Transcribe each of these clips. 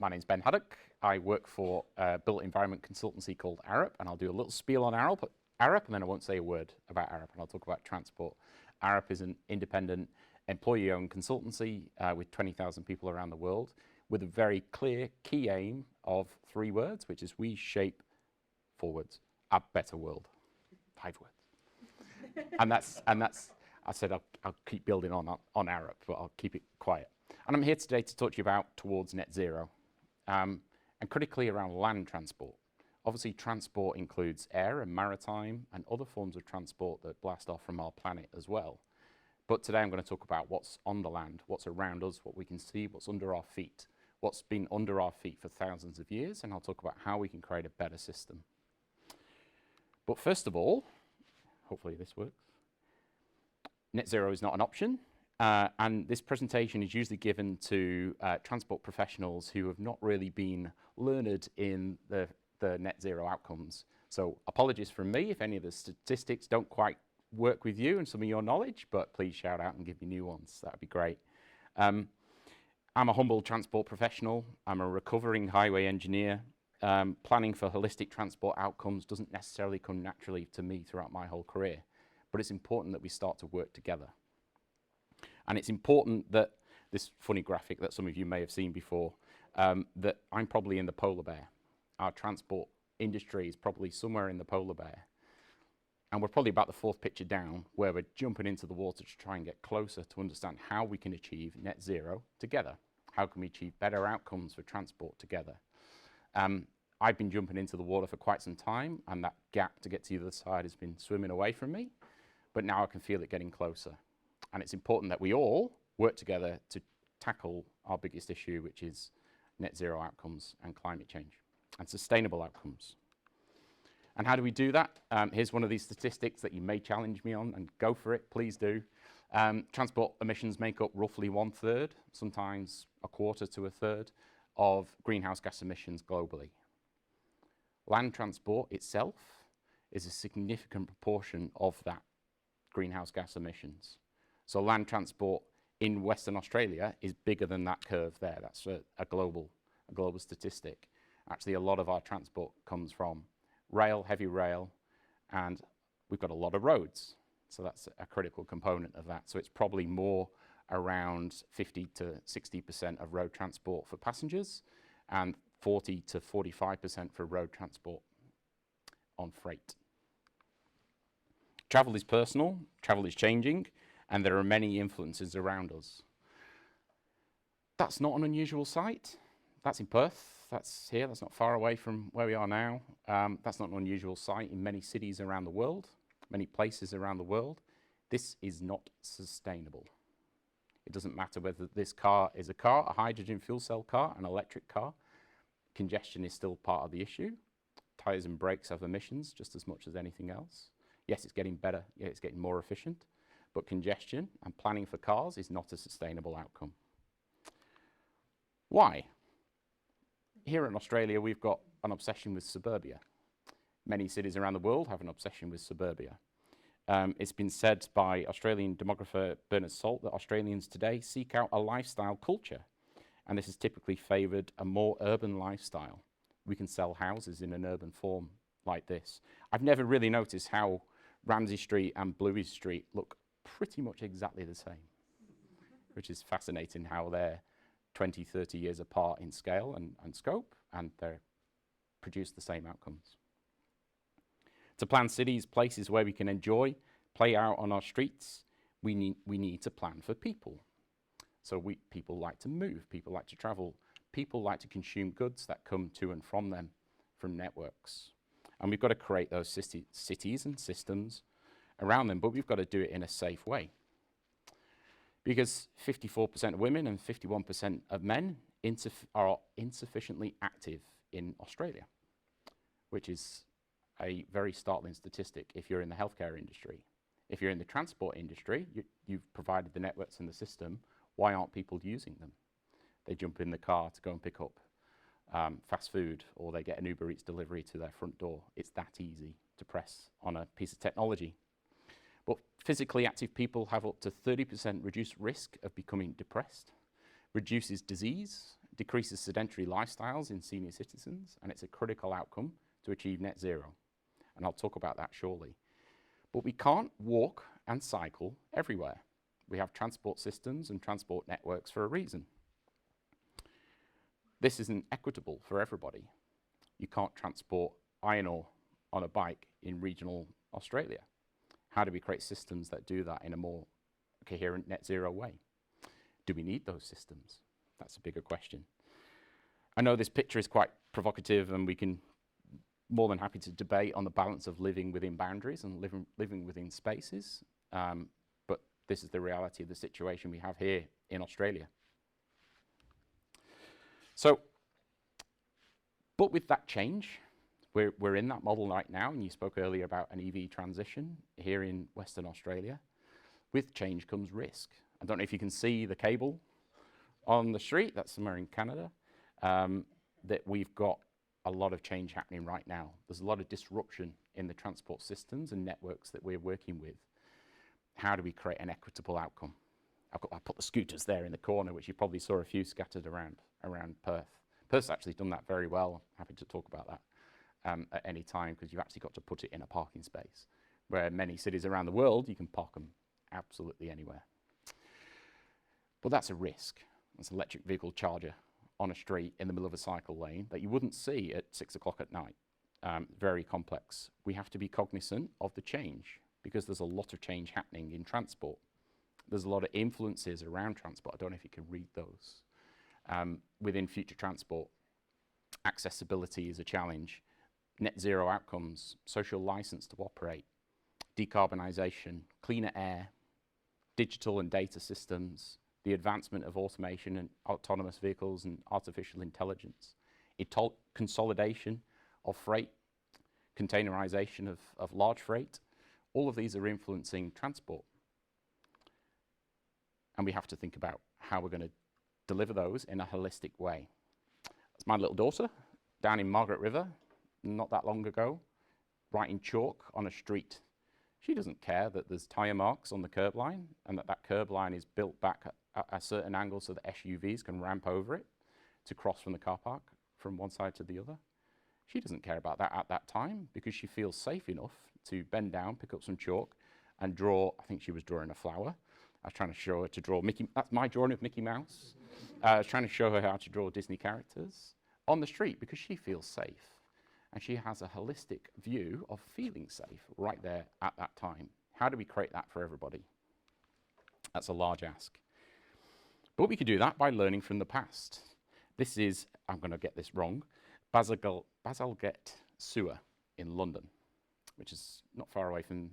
My name's Ben Haddock. I work for a built environment consultancy called Arup, and I'll do a little spiel on Arup, and then I won't say a word about Arup, and I'll talk about transport. Arup is an independent, employee-owned consultancy with 20,000 people around the world, with a very clear key aim of 3 words, which is we shape forwards a better world. 5 words. and that's. I said I'll keep building on Arup, but I'll keep it quiet. And I'm here today to talk to you about towards net zero, and critically around land transport. Obviously, transport includes air and maritime and other forms of transport that blast off from our planet as well. But today I'm going to talk about what's on the land, what's around us, what we can see, what's under our feet, what's been under our feet for thousands of years, and I'll talk about how we can create a better system. But first of all, hopefully this works. Net zero is not an option, and this presentation is usually given to transport professionals who have not really been learned in the net zero outcomes. So apologies from me if any of the statistics don't quite work with you and some of your knowledge, but please shout out and give me new ones. That would be great. I'm a humble transport professional. I'm a recovering highway engineer. Planning for holistic transport outcomes doesn't necessarily come naturally to me throughout my whole career, but it's important that we start to work together. And it's important that this funny graphic that some of you may have seen before, that I'm probably in the polar bear. Our transport industry is probably somewhere in the polar bear. And we're probably about the 4th picture down, where we're jumping into the water to try and get closer to understand how we can achieve net zero together. How can we achieve better outcomes for transport together? I've been jumping into the water for quite some time, and that gap to get to the other side has been swimming away from me. But now I can feel it getting closer. And it's important that we all work together to tackle our biggest issue, which is net zero outcomes and climate change and sustainable outcomes. And how do we do that? Here's one of these statistics that you may challenge me on, and go for it, please do. Transport emissions make up roughly 1/3, sometimes 1/4 to 1/3 of greenhouse gas emissions globally. Land transport itself is a significant proportion of that greenhouse gas emissions. So land transport in Western Australia is bigger than that curve there. That's a global statistic. Actually, a lot of our transport comes from rail, heavy rail, and we've got a lot of roads. So that's a critical component of that. So it's probably more around 50 to 60% of road transport for passengers and 40 to 45% for road transport on freight. Travel is personal, travel is changing, and there are many influences around us. That's not an unusual sight. That's in Perth, that's here, that's not far away from where we are now. That's not an unusual sight in many cities around the world, many places around the world. This is not sustainable. It doesn't matter whether this car is a hydrogen fuel cell car, an electric car. Congestion is still part of the issue. Tyres and brakes have emissions just as much as anything else. Yes, it's getting better, yeah, it's getting more efficient, but congestion and planning for cars is not a sustainable outcome. Why? Here in Australia, we've got an obsession with suburbia. Many cities around the world have an obsession with suburbia. It's been said by Australian demographer Bernard Salt that Australians today seek out a lifestyle culture, and this has typically favoured a more urban lifestyle. We can sell houses in an urban form like this. I've never really noticed how Ramsay Street and Bluey Street look pretty much exactly the same, which is fascinating how they're 20, 30 years apart in scale and scope, and they produce the same outcomes. To plan cities, places where we can enjoy, play out on our streets, we need to plan for people. So people like to move, people like to travel, people like to consume goods that come to and from them from networks. And we've got to create those cities and systems around them, but we've got to do it in a safe way. Because 54% of women and 51% of men are insufficiently active in Australia, which is a very startling statistic if you're in the healthcare industry. If you're in the transport industry, you've provided the networks and the system. Why aren't people using them? They jump in the car to go and pick up fast food, or they get an Uber Eats delivery to their front door. It's that easy to press on a piece of technology. But physically active people have up to 30% reduced risk of becoming depressed, reduces disease decreases sedentary lifestyles in senior citizens, and it's a critical outcome to achieve net zero. And I'll talk about that shortly. But we can't walk and cycle everywhere. We have transport systems and transport networks for a reason. This isn't equitable for everybody. You can't transport iron ore on a bike in regional Australia. How do we create systems that do that in a more coherent net zero way? Do we need those systems? That's a bigger question. I know this picture is quite provocative, and we can more than happy to debate on the balance of living within boundaries and living within spaces, but this is the reality of the situation we have here in Australia. So, but with that change, we're in that model right now, and you spoke earlier about an EV transition here in Western Australia. With change comes risk. I don't know if you can see the cable on the street, that's somewhere in Canada, that we've got a lot of change happening right now. There's a lot of disruption in the transport systems and networks that we're working with. How do we create an equitable outcome? I put the scooters there in the corner, which you probably saw a few scattered around Perth. Perth's actually done that very well. I'm happy to talk about that at any time, because you've actually got to put it in a parking space, where many cities around the world, you can park them absolutely anywhere. But that's a risk. It's an electric vehicle charger on a street in the middle of a cycle lane that you wouldn't see at 6 o'clock at night. Very complex. We have to be cognizant of the change, because there's a lot of change happening in transport. There's a lot of influences around transport. I don't know if you can read those. Within future transport, accessibility is a challenge. Net zero outcomes, social license to operate, decarbonisation, cleaner air, digital and data systems, the advancement of automation and autonomous vehicles and artificial intelligence, consolidation of freight, containerization of large freight. All of these are influencing transport. And we have to think about how we're going to deliver those in a holistic way. That's my little daughter down in Margaret River, not that long ago, writing chalk on a street. She doesn't care that there's tyre marks on the curb line and that curb line is built back at a certain angle so that SUVs can ramp over it to cross from the car park from one side to the other. She doesn't care about that at that time, because she feels safe enough to bend down, pick up some chalk and draw. I think she was drawing a flower. I was trying to show her to draw Mickey. That's my drawing of Mickey Mouse. I was trying to show her how to draw Disney characters on the street, because she feels safe. And she has a holistic view of feeling safe right there at that time. How do we create that for everybody? That's a large ask. But we could do that by learning from the past. This is, I'm going to get this wrong, Bazalgette Sewer in London, which is not far away from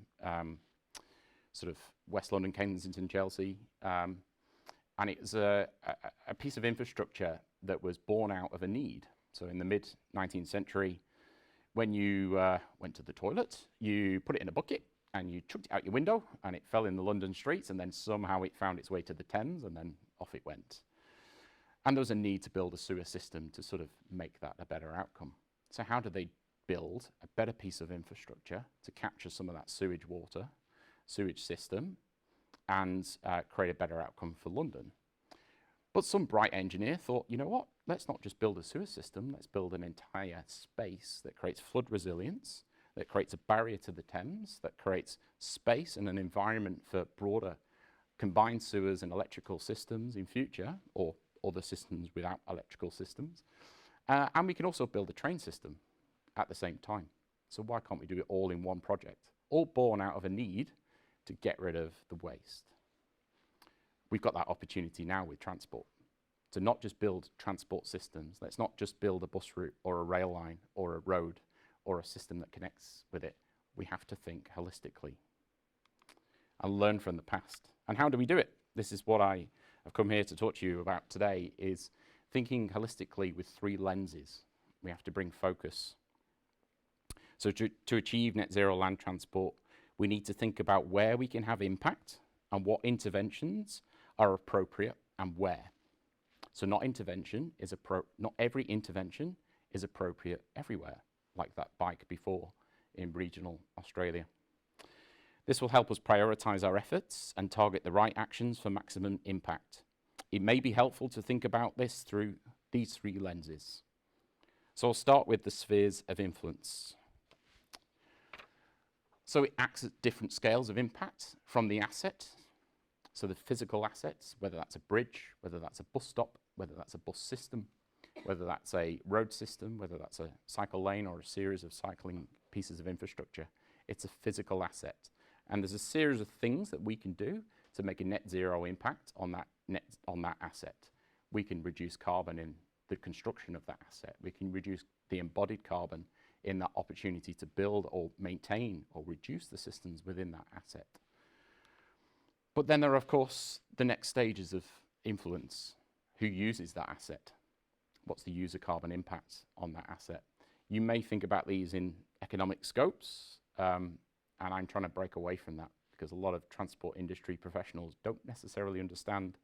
sort of West London, Kensington, Chelsea. And it's a piece of infrastructure that was born out of a need. So in the mid-19th century, when you went to the toilet, you put it in a bucket and you chucked it out your window, and it fell in the London streets, and then somehow it found its way to the Thames, and then off it went. And there was a need to build a sewer system to sort of make that a better outcome. So how do they build a better piece of infrastructure to capture some of that sewage water, sewage system, and create a better outcome for London? But some bright engineer thought, you know what, let's not just build a sewer system, let's build an entire space that creates flood resilience, that creates a barrier to the Thames, that creates space and an environment for broader combined sewers and electrical systems in future, or other systems without electrical systems. And we can also build a train system at the same time. So why can't we do it all in one project? All born out of a need to get rid of the waste. We've got that opportunity now with transport, to not just build transport systems. Let's not just build a bus route or a rail line or a road or a system that connects with it. We have to think holistically and learn from the past. And how do we do it? This is what I have come here to talk to you about today, is thinking holistically with 3 lenses. We have to bring focus. So to achieve net zero land transport, we need to think about where we can have impact and what interventions are appropriate and where. So not every intervention is appropriate everywhere, like that bike before in regional Australia. This will help us prioritise our efforts and target the right actions for maximum impact. It may be helpful to think about this through these three lenses. So I'll start with the spheres of influence. So it acts at different scales of impact from the asset. So the physical assets, whether that's a bridge, whether that's a bus stop, whether that's a bus system, whether that's a road system, whether that's a cycle lane or a series of cycling pieces of infrastructure, it's a physical asset. And there's a series of things that we can do to make a net zero impact on that asset. We can reduce carbon in the construction of that asset. We can reduce the embodied carbon in that opportunity to build or maintain or reduce the systems within that asset. But then there are, of course, the next stages of influence. Who uses that asset? What's the user carbon impact on that asset? You may think about these in economic scopes, and I'm trying to break away from that because a lot of transport industry professionals don't necessarily understand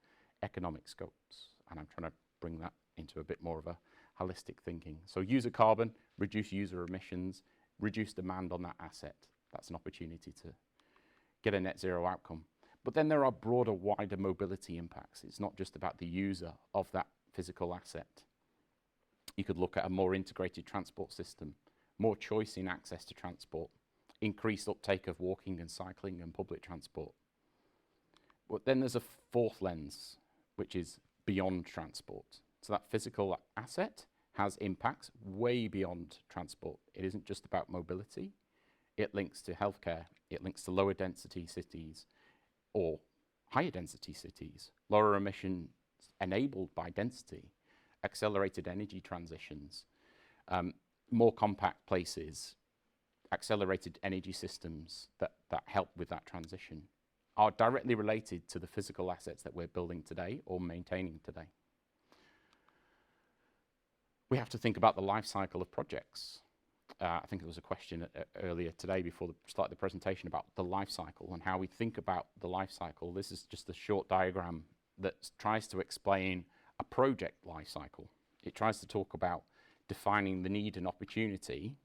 economic scopes, and I'm trying to bring that into a bit more of a holistic thinking. So user carbon, reduce user emissions, reduce demand on that asset. That's an opportunity to get a net zero outcome. But then there are broader, wider mobility impacts. It's not just about the user of that physical asset. You could look at a more integrated transport system, more choice in access to transport, increased uptake of walking and cycling and public transport. But then there's a fourth lens, which is beyond transport. So that physical asset has impacts way beyond transport. It isn't just about mobility. It links to healthcare. It links to lower density cities or higher density cities, lower emissions enabled by density, accelerated energy transitions, more compact places, accelerated energy systems that help with that transition are directly related to the physical assets that we're building today or maintaining today. We have to think about the life cycle of projects. I think there was a question earlier today before the start of the presentation about the life cycle and how we think about the life cycle. This is just a short diagram that tries to explain a project life cycle. It tries to talk about defining the need and opportunity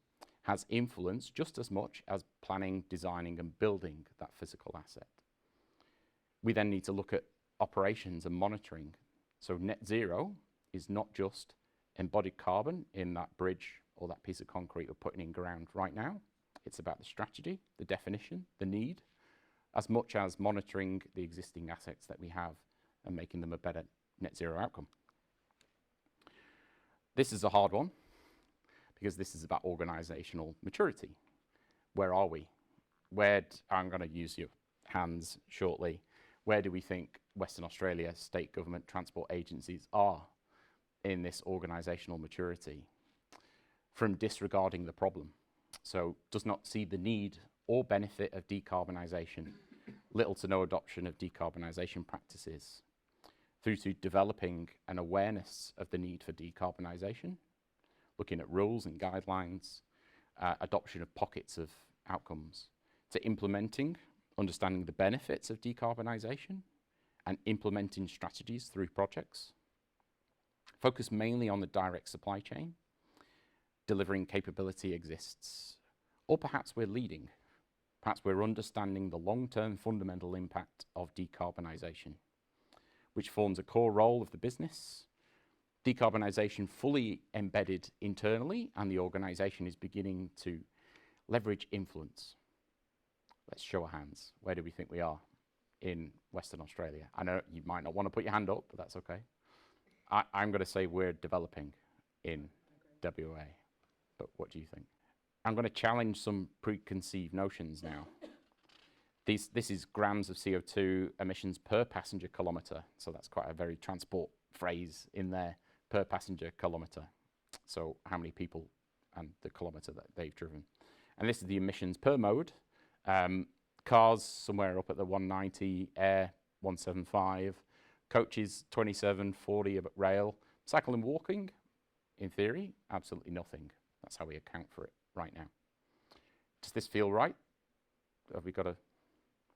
has influence just as much as planning, designing and building that physical asset. We then need to look at operations and monitoring. So net zero is not just embodied carbon in that bridge or that piece of concrete we're putting in ground right now. It's about the strategy, the definition, the need, as much as monitoring the existing assets that we have and making them a better net zero outcome. This is a hard one because this is about organizational maturity. Where are we? I'm going to use your hands shortly. Where do we think Western Australia state government transport agencies are in this organizational maturity? From disregarding the problem. So does not see the need or benefit of decarbonisation, little to no adoption of decarbonisation practices, through to developing an awareness of the need for decarbonisation, looking at rules and guidelines, adoption of pockets of outcomes, to implementing, understanding the benefits of decarbonisation and implementing strategies through projects. Focus mainly on the direct supply chain. Delivering capability exists. Or perhaps we're leading. Perhaps we're understanding the long-term fundamental impact of decarbonisation, which forms a core role of the business. Decarbonisation fully embedded internally, and the organisation is beginning to leverage influence. Let's show our hands. Where do we think we are in Western Australia? I know you might not want to put your hand up, but that's okay. I'm going to say we're developing in WA. But what do you think? I'm going to challenge some preconceived notions now. This is grams of CO2 emissions per passenger kilometre. So that's quite a very transport phrase in there, per passenger kilometre. So how many people and the kilometre that they've driven. And this is the emissions per mode. Cars somewhere up at the 190, air 175, coaches 27, 40, but rail. Cycle and walking, in theory, absolutely nothing. That's how we account for it right now. Does this feel right? Have we got a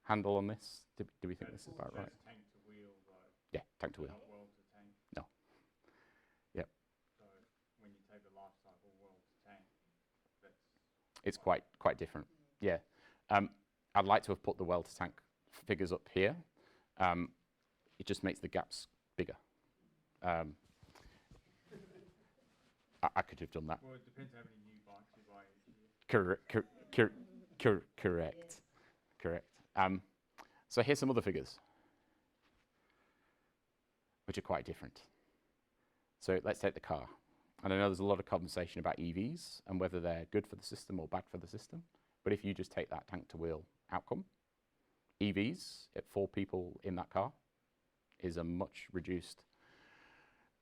handle on this? Do we think this is about right? Tank to wheel, though. Yeah, tank to wheel. Not well to tank. No. Yep. So when you take the life cycle well to tank, it's quite different. Yeah. I'd like to have put the well to tank figures up here. It just makes the gaps bigger. I could have done that. Well, it depends how many new bikes you buy each year. Correct. Correct. So here's some other figures, which are quite different. So let's take the car. And I know there's a lot of conversation about EVs and whether they're good for the system or bad for the system. But if you just take that tank to wheel outcome, EVs at 4 people in that car is a much reduced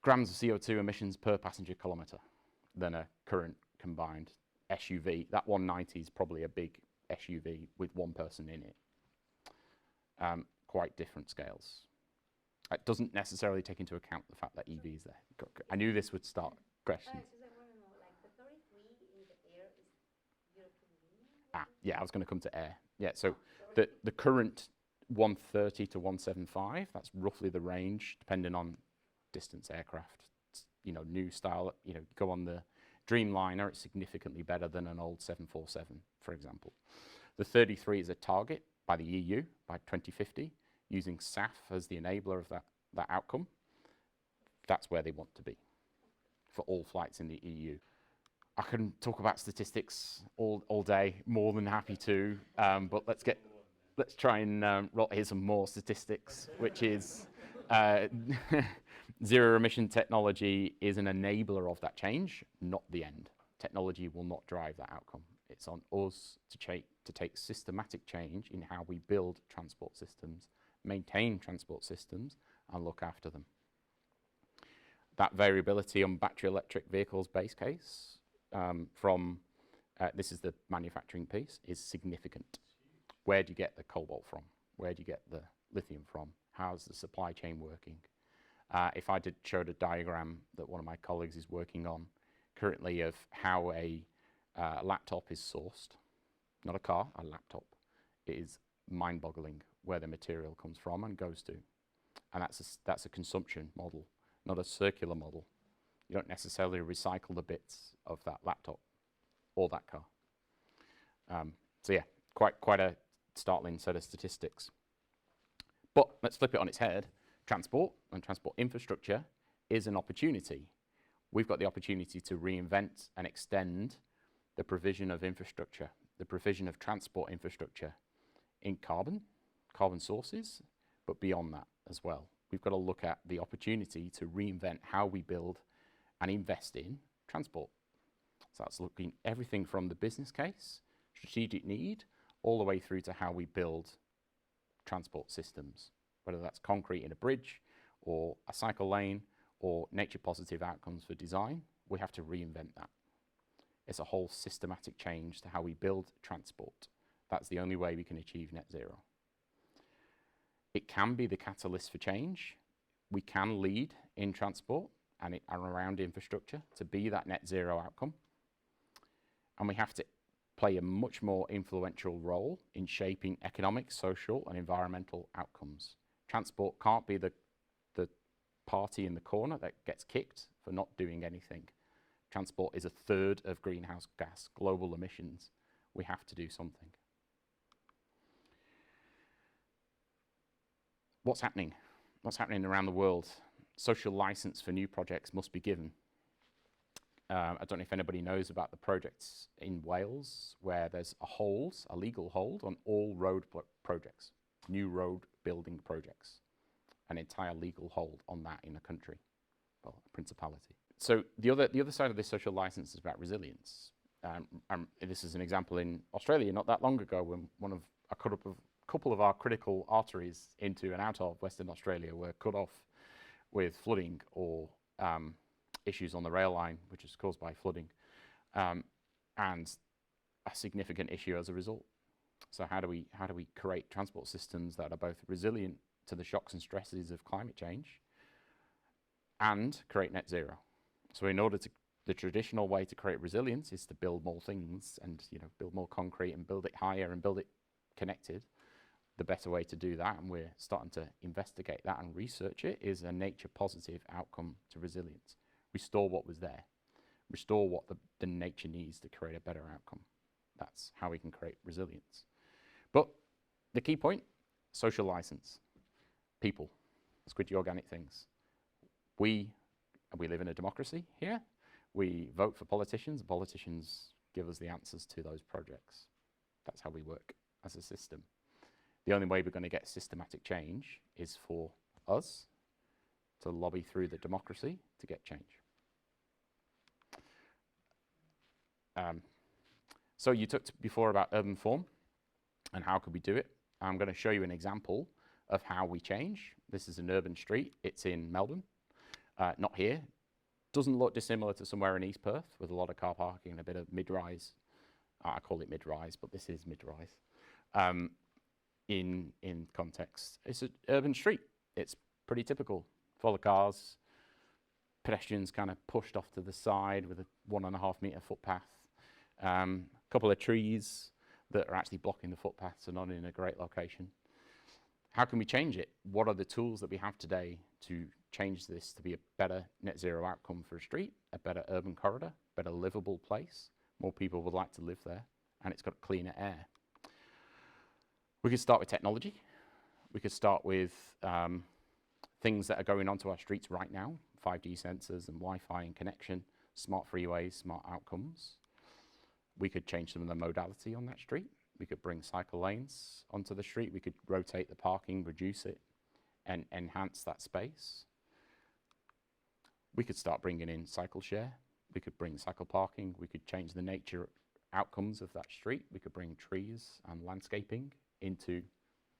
grams of CO2 emissions per passenger kilometre than a current combined SUV. That 190 is probably a big SUV with 1 person in it. Quite different scales. It doesn't necessarily take into account the fact that EVs there. I knew this would start questions. I want to know, like the 33 in the air is European Union? Yeah, I was going to come to air. Yeah, so the current 130 to 175, that's roughly the range, depending on distance aircraft. You know, new style, you know, go on the Dreamliner, it's significantly better than an old 747, for example. The 33 is a target by the EU by 2050, using SAF as the enabler of that outcome. That's where they want to be for all flights in the EU. I can talk about statistics all day, more than happy to, but let's try and here's some more statistics, which is zero emission technology is an enabler of that change, not the end. Technology will not drive that outcome. It's on us to take systematic change in how we build transport systems, maintain transport systems, and look after them. That variability on battery electric vehicles base case this is the manufacturing piece, is significant. Where do you get the cobalt from? Where do you get the lithium from? How's the supply chain working? If I showed a diagram that one of my colleagues is working on currently of how a laptop is sourced, not a car, a laptop, it is mind-boggling where the material comes from and goes to. And that's a consumption model, not a circular model. You don't necessarily recycle the bits of that laptop or that car. So yeah, quite a startling set of statistics. But let's flip it on its head. Transport and transport infrastructure is an opportunity. We've got the opportunity to reinvent and extend the provision of infrastructure, the provision of transport infrastructure in carbon sources, but beyond that as well. We've got to look at the opportunity to reinvent how we build and invest in transport. So that's looking everything from the business case, strategic need, all the way through to how we build transport systems, whether that's concrete in a bridge or a cycle lane or nature positive outcomes for design. We have to reinvent that. It's a whole systematic change to how we build transport. That's the only way we can achieve net zero. It can be the catalyst for change. We can lead in transport and around infrastructure to be that net zero outcome. And we have to play a much more influential role in shaping economic, social, and environmental outcomes. Transport can't be the party in the corner that gets kicked for not doing anything. Transport is a third of greenhouse gas global emissions. We have to do something. What's happening? What's happening around the world? Social license for new projects must be given. I don't know if anybody knows about the projects in Wales where there's a legal hold on all road projects, new road building projects, an entire legal hold on that in a country, well, a principality. So the other side of this social license is about resilience. This is an example in Australia not that long ago when a couple of our critical arteries into and out of Western Australia were cut off with flooding or issues on the rail line, which is caused by flooding, and a significant issue as a result. So how do we create transport systems that are both resilient to the shocks and stresses of climate change and create net zero? So in order to, the traditional way to create resilience is to build more things and build more concrete and build it higher and build it connected. The better way to do that, and we're starting to investigate that and research it, is a nature positive outcome to resilience. Restore what was there. Restore what the nature needs to create a better outcome. That's how we can create resilience. But the key point, social license. People, squidgy organic things. We live in a democracy here. We vote for politicians. Politicians give us the answers to those projects. That's how we work as a system. The only way we're going to get systematic change is for us to lobby through the democracy to get change. So you talked before about urban form and how could we do it. I'm going to show you an example of how we change. This is an urban street. It's in Melbourne, not here. Doesn't look dissimilar to somewhere in East Perth with a lot of car parking and a bit of mid-rise. I call it mid-rise, but this is mid-rise. In context, it's an urban street. It's pretty typical. Full of cars, pedestrians kind of pushed off to the side with a 1.5 metre footpath. Couple of trees that are actually blocking the footpaths and not in a great location. How can we change it? What are the tools that we have today to change this to be a better net zero outcome for a street, a better urban corridor, better livable place? More people would like to live there, and it's got cleaner air. We could start with technology. We could start with things that are going onto our streets right now, 5G sensors and Wi-Fi and connection, smart freeways, smart outcomes. We could change some of the modality on that street. We could bring cycle lanes onto the street. We could rotate the parking, reduce it, and enhance that space. We could start bringing in cycle share. We could bring cycle parking. We could change the nature outcomes of that street. We could bring trees and landscaping into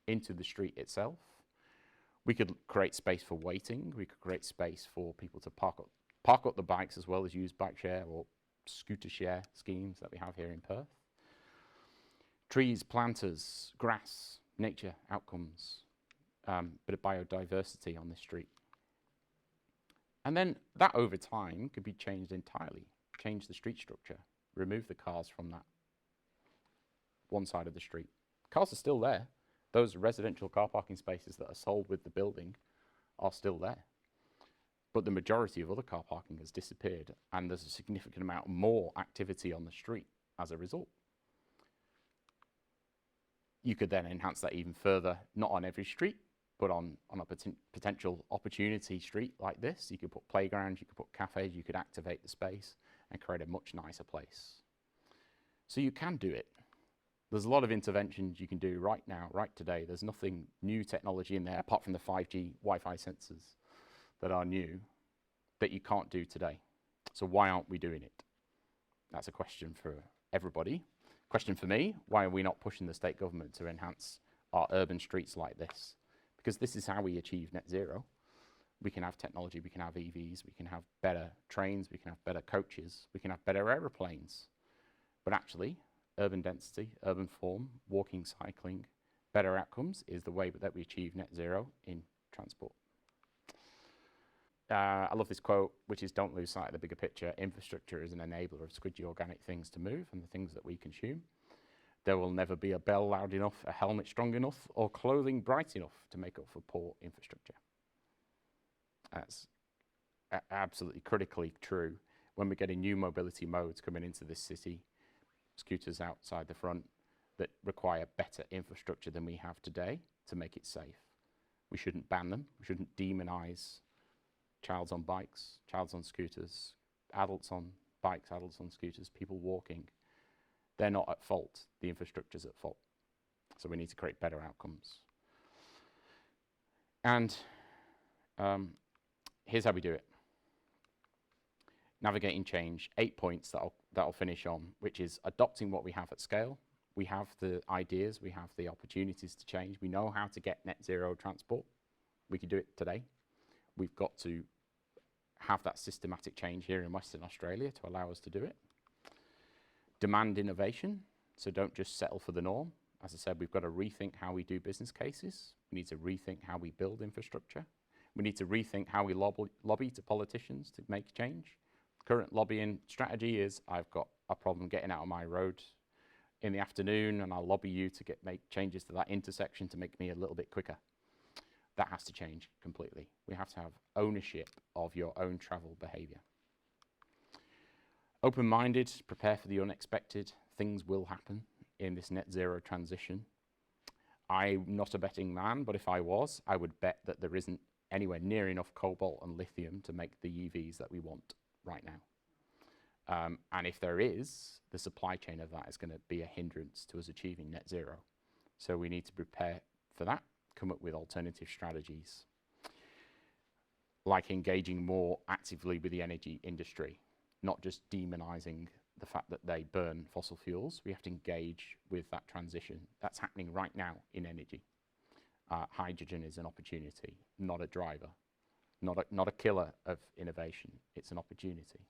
the street itself. We could create space for waiting. We could create space for people to park up the bikes as well as use bike share or scooter share schemes that we have here in Perth. Trees, planters, grass, nature outcomes, bit of biodiversity on this street. And then that over time could be changed entirely. Change the street structure, remove the cars from that one side of the street. Cars are still there. Those residential car parking spaces that are sold with the building are still there. But the majority of other car parking has disappeared, and there's a significant amount more activity on the street as a result. You could then enhance that even further, not on every street, but on a potential opportunity street like this. You could put playgrounds, you could put cafes, you could activate the space and create a much nicer place. So you can do it. There's a lot of interventions you can do right now, right today. There's nothing new technology in there apart from the 5G Wi-Fi sensors that are new that you can't do today. So why aren't we doing it? That's a question for everybody. Question for me, why are we not pushing the state government to enhance our urban streets like this? Because this is how we achieve net zero. We can have technology, we can have EVs, we can have better trains, we can have better coaches, we can have better aeroplanes. But actually, urban density, urban form, walking, cycling, better outcomes is the way that we achieve net zero in transport. I love this quote, which is, don't lose sight of the bigger picture. Infrastructure is an enabler of squidgy organic things to move and the things that we consume. There will never be a bell loud enough, a helmet strong enough, or clothing bright enough to make up for poor infrastructure. That's absolutely critically true when we're getting new mobility modes coming into this city, scooters outside the front that require better infrastructure than we have today to make it safe. We shouldn't ban them. We shouldn't demonize childs on bikes, childs on scooters, adults on bikes, adults on scooters, people walking. They're not at fault. The infrastructure's at fault. So we need to create better outcomes. And here's how we do it. Navigating change, 8 points that I'll finish on, which is adopting what we have at scale. We have the ideas, we have the opportunities to change. We know how to get net zero transport. We can do it today. We've got to have that systematic change here in Western Australia to allow us to do it. Demand innovation, so don't just settle for the norm. As I said, we've got to rethink how we do business cases. We need to rethink how we build infrastructure. We need to rethink how we lobby to politicians to make change. Current lobbying strategy is, I've got a problem getting out of my road in the afternoon and I'll lobby you to make changes to that intersection to make me a little bit quicker. That has to change completely. We have to have ownership of your own travel behaviour. Open-minded, prepare for the unexpected. Things will happen in this net zero transition. I'm not a betting man, but if I was, I would bet that there isn't anywhere near enough cobalt and lithium to make the EVs that we want right now. And if there is, the supply chain of that is going to be a hindrance to us achieving net zero. So we need to prepare for that, come up with alternative strategies, like engaging more actively with the energy industry, not just demonizing the fact that they burn fossil fuels. We have to engage with that transition. That's happening right now in energy. Hydrogen is an opportunity, not a driver, not a killer of innovation. It's an opportunity.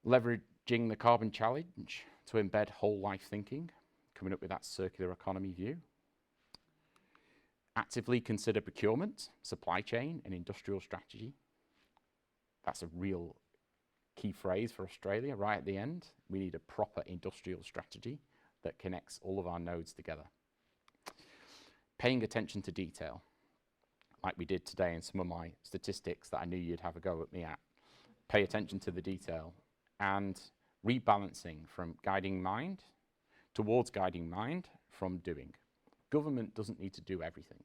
Leveraging the carbon challenge to embed whole life thinking, coming up with that circular economy view. Actively consider procurement, supply chain, and industrial strategy. That's a real key phrase for Australia right at the end. We need a proper industrial strategy that connects all of our nodes together. Paying attention to detail, like we did today in some of my statistics that I knew you'd have a go at me at. Pay attention to the detail, and rebalancing from guiding mind towards guiding mind from doing. Government doesn't need to do everything.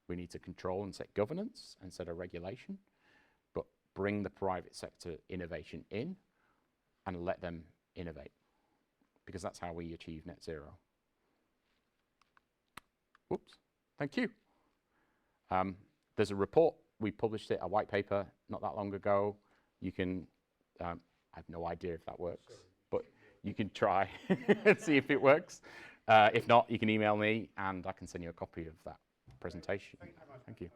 We need to control and set governance and set a regulation, but bring the private sector innovation in and let them innovate, because that's how we achieve net zero. Whoops, thank you. There's a report, we published it, a white paper not that long ago. You can, I have no idea if that works, but you can try and see if it works. If not, you can email me and I can send you a copy of that presentation. Thank you.